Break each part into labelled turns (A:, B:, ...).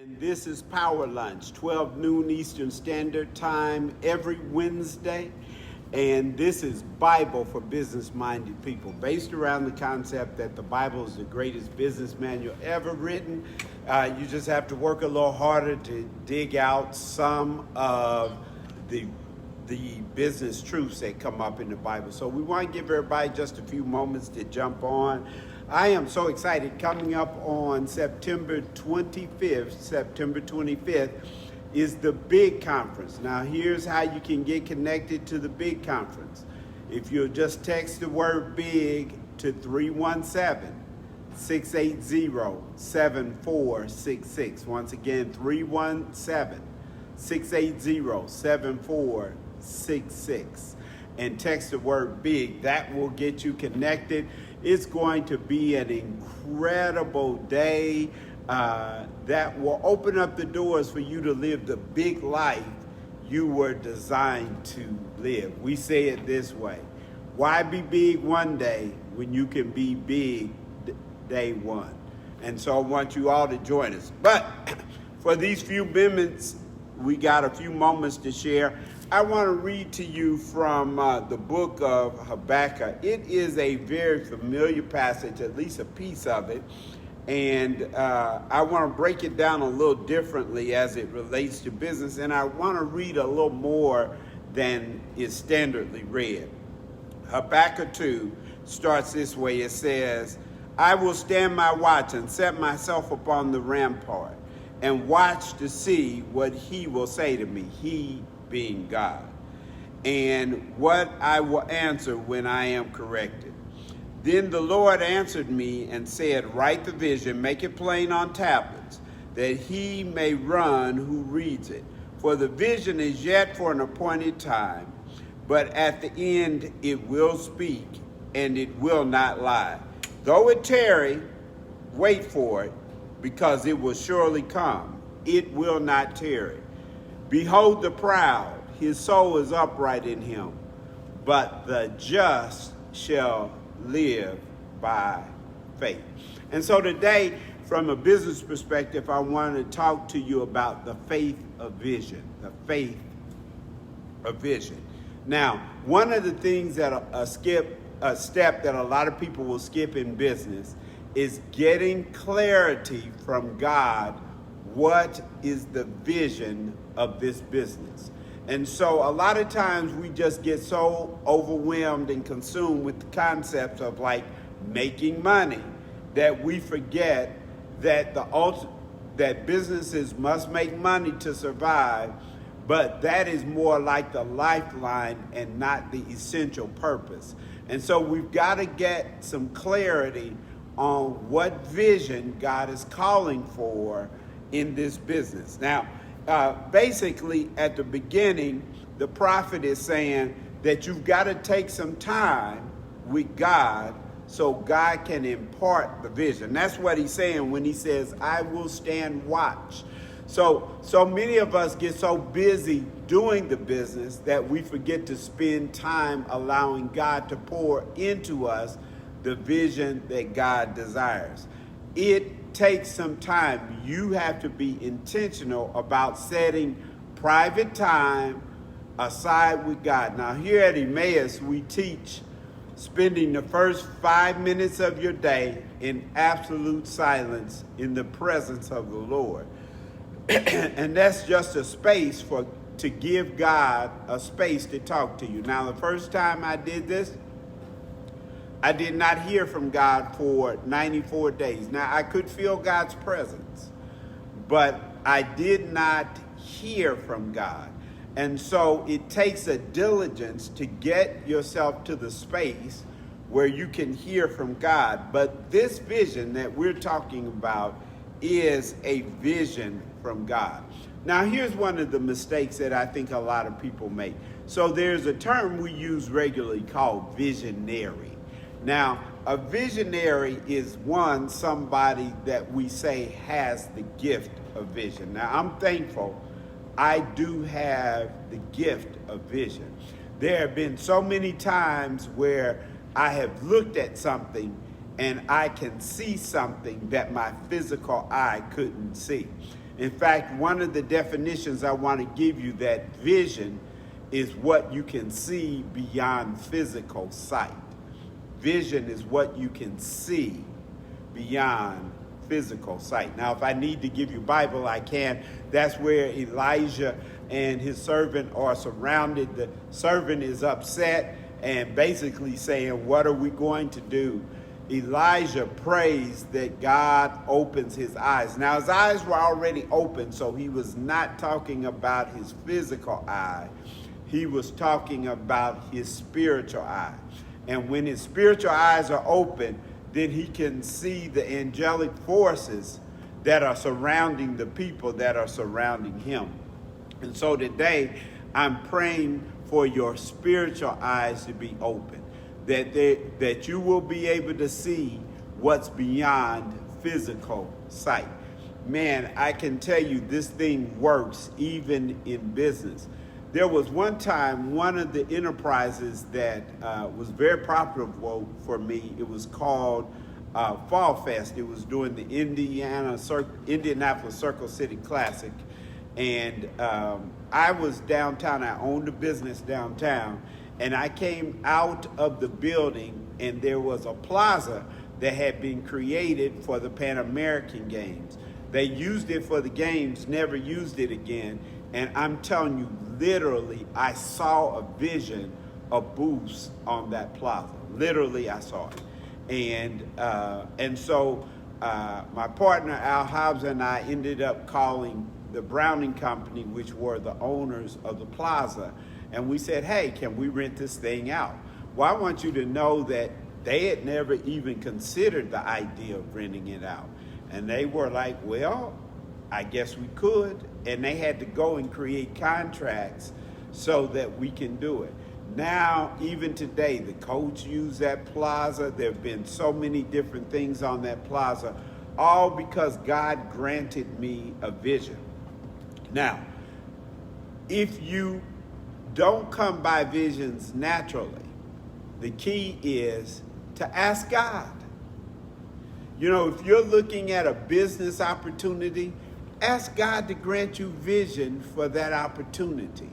A: And this is Power Lunch, 12 noon Eastern Standard Time every Wednesday. And this is Bible for business-minded people, based around the concept that the Bible is the greatest business manual ever written. You just have to work a little harder to dig out some of the business truths that come up in the Bible. So we want to give everybody just a few moments to jump on. I am so excited. Coming up on September 25th is the big conference. Now here's how you can get connected to the big conference. If you'll just text the word big to 317-680-7466. Once again, 317-680-7466. And text the word big. That will get you connected. It's going to be an incredible day that will open up the doors for you to live the big life you were designed to live. We say it this way: why be big one day when you can be big day one? And so I want you all to join us. But for these few minutes, we got a few moments to share. I want to read to you from the book of Habakkuk. It is a very familiar passage, at least a piece of it. And I want to break it down a little differently as it relates to business. And I want to read a little more than is standardly read. Habakkuk 2 starts this way. It says, I will stand my watch and set myself upon the rampart and watch to see what he will say to me, he being God, and what I will answer when I am corrected. Then the Lord answered me and said, write the vision, make it plain on tablets, that he may run who reads it. For the vision is yet for an appointed time, but at the end it will speak, and it will not lie. Though it tarry, wait for it, because it will surely come. It will not tarry. Behold the proud, his soul is upright in him, but the just shall live by faith. And so today, from a business perspective, I want to talk to you about the faith of vision, the faith of vision. Now, one of the things that a step that a lot of people will skip in business is getting clarity from God. What is the vision of this business? And so a lot of times we just get so overwhelmed and consumed with the concepts of like making money that we forget that that businesses must make money to survive, but that is more like the lifeline and not the essential purpose. And so we've got to get some clarity on what vision God is calling for in this business. Now, basically at the beginning, the prophet is saying that you've got to take some time with God so God can impart the vision. That's what he's saying when he says, I will stand watch. So many of us get so busy doing the business that we forget to spend time allowing God to pour into us the vision that God desires. It takes some time. You have to be intentional about setting private time aside with God. Now here at Emmaus, we teach spending the first 5 minutes of your day in absolute silence in the presence of the Lord. And that's just a space to give God a space to talk to you. Now, the first time I did this, I did not hear from God for 94 days. Now, I could feel God's presence, but I did not hear from God. And so it takes a diligence to get yourself to the space where you can hear from God. But this vision that we're talking about is a vision from God. Now, here's one of the mistakes that I think a lot of people make. So there's a term we use regularly called visionary. Now, a visionary is somebody that we say has the gift of vision. Now, I'm thankful I do have the gift of vision. There have been so many times where I have looked at something and I can see something that my physical eye couldn't see. In fact, one of the definitions I want to give you, that vision is what you can see beyond physical sight. Vision is what you can see beyond physical sight. Now, if I need to give you Bible, I can. That's where Elijah and his servant are surrounded. The servant is upset and basically saying, what are we going to do? Elijah prays that God opens his eyes. Now, his eyes were already open, so he was not talking about his physical eye. He was talking about his spiritual eye. And when his spiritual eyes are open, then he can see the angelic forces that are surrounding the people that are surrounding him. And so today, I'm praying for your spiritual eyes to be open, that you will be able to see what's beyond physical sight. Man, I can tell you this thing works even in business. There was one time, one of the enterprises that was very profitable for me, it was called Fall Fest. It was during the Indianapolis Circle City Classic. And I was downtown. I owned a business downtown. And I came out of the building, and there was a plaza that had been created for the Pan American Games. They used it for the games, never used it again. And I'm telling you, literally, I saw a vision of booths on that plaza. Literally, I saw it. And so my partner, Al Hobbs, and I ended up calling the Browning Company, which were the owners of the plaza. And we said, hey, can we rent this thing out? Well, I want you to know that they had never even considered the idea of renting it out. And they were like, well, I guess we could. And they had to go and create contracts so that we can do it. Now, even today, the coach used that plaza. There have been so many different things on that plaza, all because God granted me a vision. Now, if you don't come by visions naturally, the key is to ask God. You know, if you're looking at a business opportunity, ask God to grant you vision for that opportunity.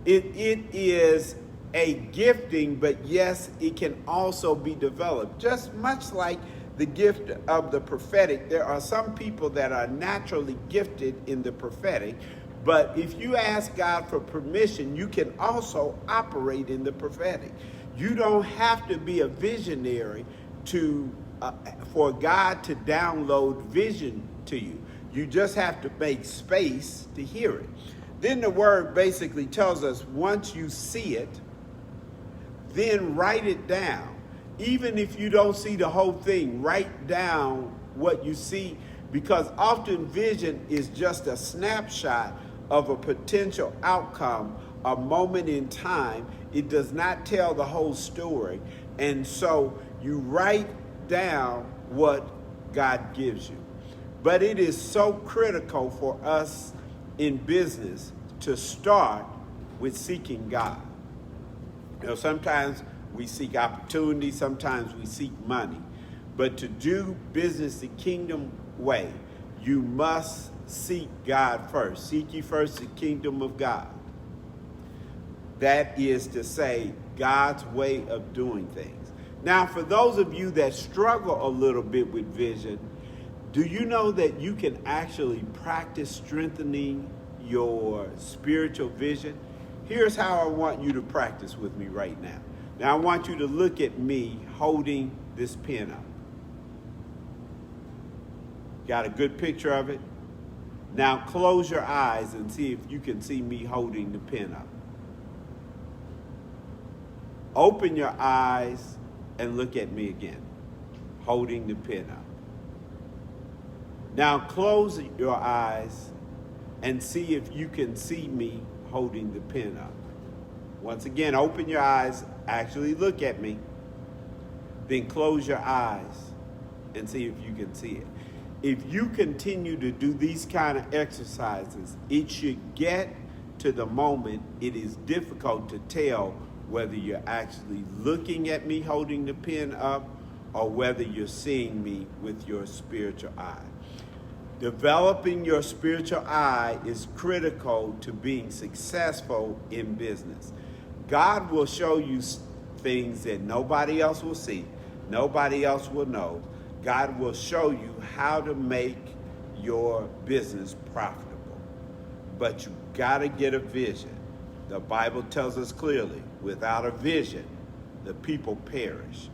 A: It is a gifting, but yes, it can also be developed. Just much like the gift of the prophetic, there are some people that are naturally gifted in the prophetic, but if you ask God for permission, you can also operate in the prophetic. You don't have to be a visionary for God to download vision to you. You just have to make space to hear it. Then the word basically tells us once you see it, then write it down. Even if you don't see the whole thing, write down what you see, because often vision is just a snapshot of a potential outcome, a moment in time. It does not tell the whole story. And so you write down what God gives you. But it is so critical for us in business to start with seeking God. You know, sometimes we seek opportunity, sometimes we seek money. But to do business the kingdom way, you must seek God first. Seek ye first the kingdom of God. That is to say, God's way of doing things. Now, for those of you that struggle a little bit with vision, do you know that you can actually practice strengthening your spiritual vision? Here's how I want you to practice with me right now. Now, I want you to look at me holding this pen up. Got a good picture of it? Now, close your eyes and see if you can see me holding the pen up. Open your eyes and look at me again, holding the pen up. Now close your eyes and see if you can see me holding the pen up. Once again, open your eyes, actually look at me, then close your eyes and see if you can see it. If you continue to do these kind of exercises, it should get to the moment it is difficult to tell whether you're actually looking at me holding the pen up or whether you're seeing me with your spiritual eye. Developing your spiritual eye is critical to being successful in business. God will show you things that nobody else will see, nobody else will know. God will show you how to make your business profitable. But you got to get a vision. The Bible tells us clearly, without a vision, the people perish.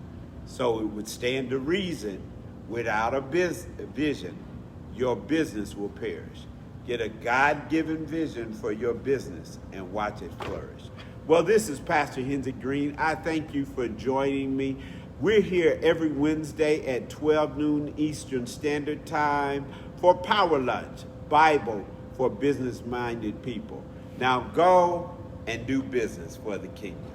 A: So it would stand to reason, without a vision, your business will perish. Get a God-given vision for your business and watch it flourish. Well, this is Pastor Henry Green. I thank you for joining me. We're here every Wednesday at 12 noon Eastern Standard Time for PowerLunch, Bible for business-minded people. Now go and do business for the kingdom.